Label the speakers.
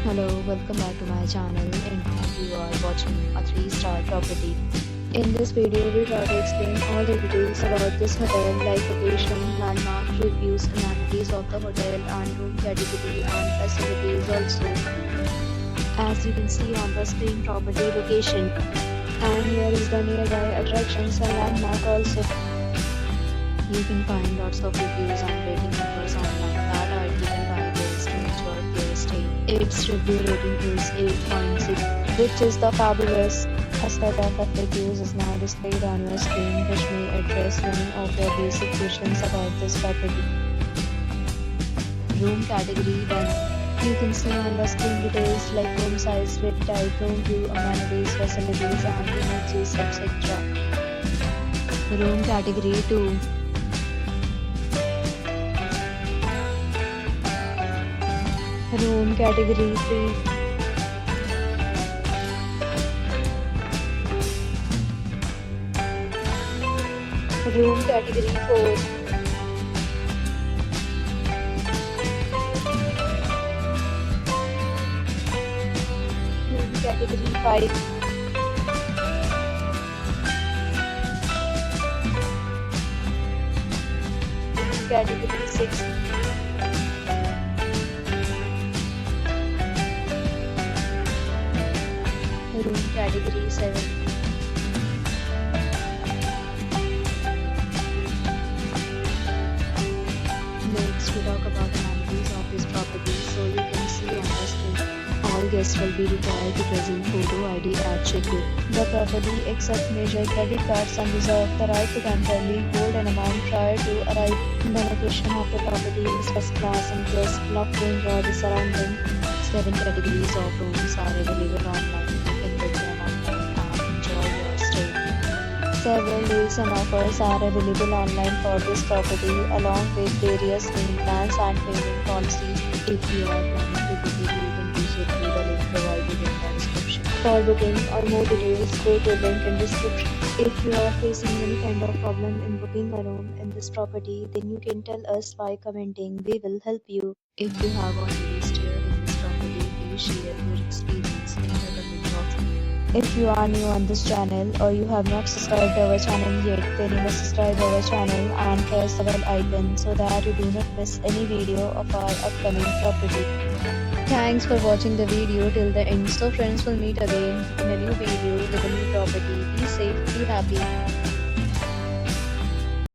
Speaker 1: Hello, welcome back to my channel, and now you are watching a 3-star property. In this video, we try to explain all the details about this hotel, like location, landmark, reviews, amenities of the hotel, and room category and facilities also. As you can see on the screen, property location, and here is the nearby attractions and landmark also. You can find lots of reviews and rating numbers online that are given by guests to enjoy their stay. Its review rating is 8.6, which is the fabulous. A set of FAQs is now displayed on your screen, which may address many of your basic questions about this property. Room category 1. You can see on the screen details like room size, bed type, room view, amenities, facilities, and images, etc. Room category 2. Room category 3. Room category 4. Room category 5. Room category 6. Room category 7. Next, we talk about amenities of this property. So you can see on the screen, all guests will be required to present photo ID at check-in. The property accepts major credit cards and reserves the right to temporarily hold an amount prior to arrival. The location of the property is first class and guests love to enjoy the surrounding. 7 categories of rooms are available online. Several deals and offers are available online for this property, along with various payment plans and payment policies. If you are planning to book it, you can do so through the link provided in the description. For booking or more details, go to link in description. If you are facing any kind of problem in booking a room in this property, then you can tell us by commenting. We will help you. If you have already stayed in this property, please share your experience in the comment box. If you are new on this channel or you have not subscribed our channel yet, then you must subscribe our channel and press the bell icon so that you do not miss any video of our upcoming property. Thanks for watching the video till the end. So friends, will meet again in a new video with a new property. Be safe, be happy.